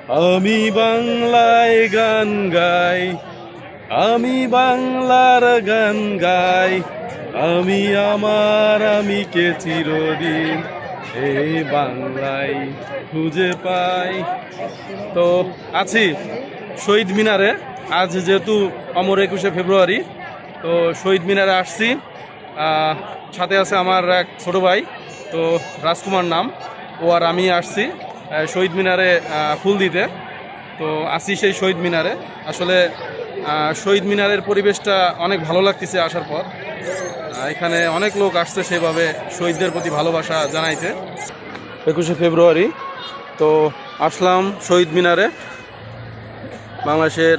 আমি বাংলায় গান গাই, আমি বাংলার গান গাই, আমি আমার আমিকে চিরদিন এই বাংলায় খুঁজে পাই। তো আছি শহীদ মিনারে। আজ যেহেতু অমর 21শে ফেব্রুয়ারি, তো শহীদ মিনারে আসছি। সাথে আছে আমার এক ছোট ভাই, তো রাজকুমার নাম, ও আর আমি আসছি শহীদ মিনারে ফুল দিতে। তো আসি সেই শহীদ মিনারে। আসলে শহীদ মিনারের পরিবেশটা অনেক ভালো লাগতেছে আসার পর। এখানে অনেক লোক আসছে সেভাবে শহীদদের প্রতি ভালোবাসা জানাইতে। 21শে ফেব্রুয়ারি তো আসলাম শহীদ মিনারে, বাংলাদেশের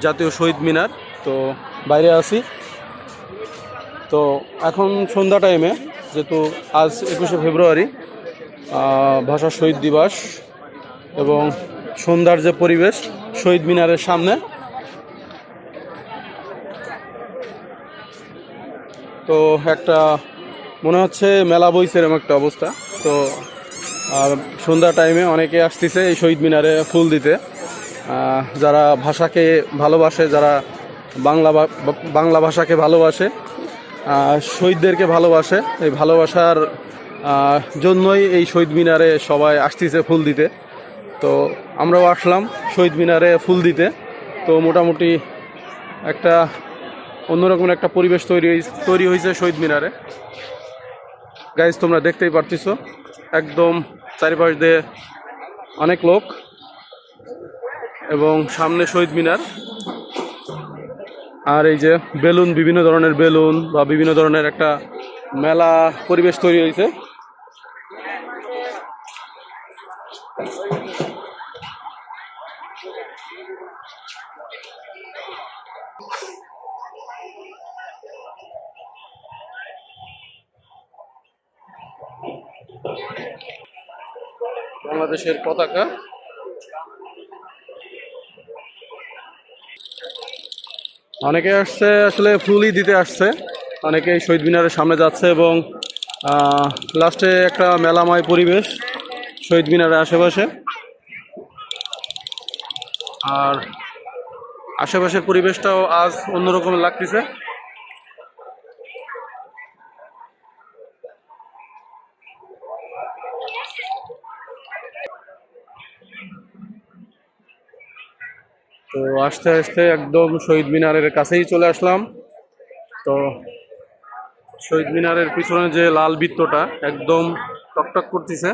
জাতীয় শহীদ মিনার। তো বাইরে আছি। তো এখন সন্ধ্যা টাইমে, যেহেতু আজ 21শে ফেব্রুয়ারি ভাষা শহীদ দিবস, এবং সন্ধ্যার যে পরিবেশ শহীদ মিনারের সামনে, তো একটা মনে হচ্ছে মেলা বইছে এরকম একটা অবস্থা। তো সন্ধ্যা টাইমে অনেকে আসতেছে এই শহীদ মিনারে ফুল দিতে, যারা ভাষাকে ভালোবাসে, যারা বাংলা ভাষাকে ভালোবাসে, শহীদদেরকে ভালোবাসে। এই ভালোবাসার জন্যই এই শহীদ মিনারে সবাই আসতেছে ফুল দিতে। তো আমরাও আসলাম শহীদ মিনারে ফুল দিতে। তো মোটামুটি একটা অন্যরকম একটা পরিবেশ তৈরি হয়েছে শহীদ মিনারে। গাইজ, তোমরা দেখতেই পারতেছ একদম চারিপাশ দিয়ে অনেক লোক, এবং সামনে শহীদ মিনার। আর এই যে বেলুন, বিভিন্ন ধরনের বেলুন বা বিভিন্ন ধরনের একটা মেলা পরিবেশ তৈরি হয়েছে। বাংলাদেশের পতাকা। অনেকে আসছে আসলে ফুলই দিতে আসছে, অনেকে শহীদ মিনারের সামনে যাচ্ছে, এবং লাস্টে একটা মেলাময় পরিবেশ শহীদ মিনারের আশেপাশে। আর আশেপাশের পরিবেশটাও আজ অন্যরকম লাগতেছে। তো আস্তে আস্তে একদম শহীদ মিনারের কাছেই চলে আসলাম। তো শহীদ মিনারের পিছনে যে লাল বৃত্তটা একদম টকটক করতেছে।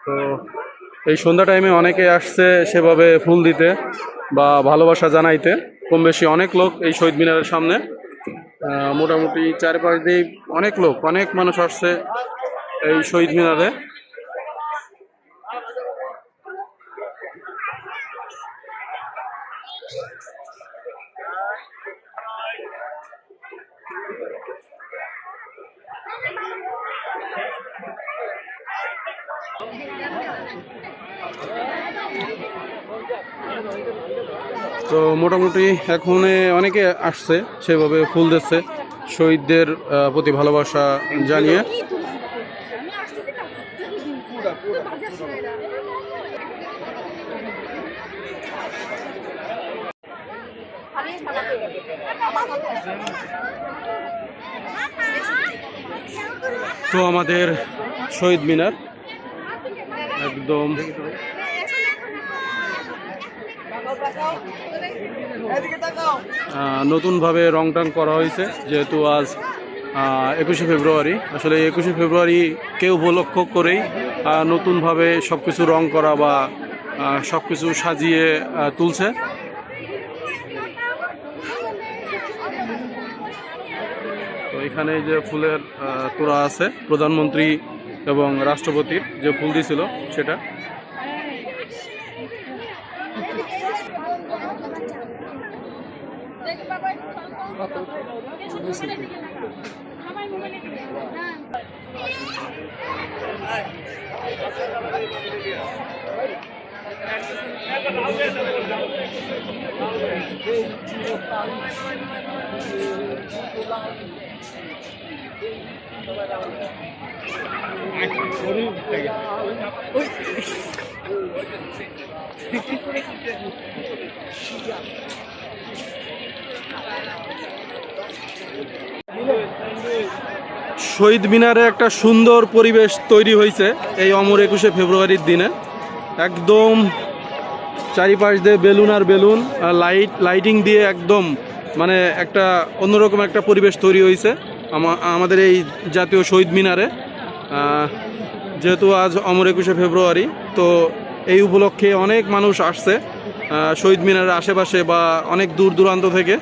তো এই সন্ধ্যা টাইমে অনেকে আসছে সেভাবে ফুল দিতে বা ভালোবাসা জানাইতে। কম বেশি অনেক লোক এই শহীদ মিনারের সামনে, মোটামুটি চারপাশ দিয়ে অনেক লোক, অনেক মানুষ আসছে এই শহীদ মিনারে। তো মোটামুটি এখন অনেকে আসছে সেভাবে ফুল দিচ্ছে শহীদদের প্রতি ভালোবাসা জানিয়ে। তো আমাদের শহীদ মিনার একদম নতুনভাবে রং টাং করা হয়েছে, যেহেতু আজ 21শে ফেব্রুয়ারি। আসলে 21শে ফেব্রুয়ারি কেউ উপলক্ষ করেই নতুনভাবে সব কিছু রং করা বা সব কিছু সাজিয়ে তুলছে। তো এখানে যে ফুলের তোড়া আছে, প্রধানমন্ত্রী এবং রাষ্ট্রপতির যে ফুল দিয়েছিল সেটা। শহীদ মিনারে একটা সুন্দর পরিবেশ তৈরি হয়েছে এই অমর 21শে ফেব্রুয়ারির দিনে। একদম চারিপাশ দিয়ে বেলুন আর বেলুন আর লাইটিং দিয়ে একদম মানে একটা অন্যরকম একটা পরিবেশ তৈরি হয়েছে আমাদের এই জাতীয় শহীদ মিনারে। যেহেতু আজ অমর 21শে ফেব্রুয়ারি, তো এই উপলক্ষে অনেক মানুষ আসছে শহীদ মিনারের আশেপাশে বা অনেক দূর দূরান্ত থেকে।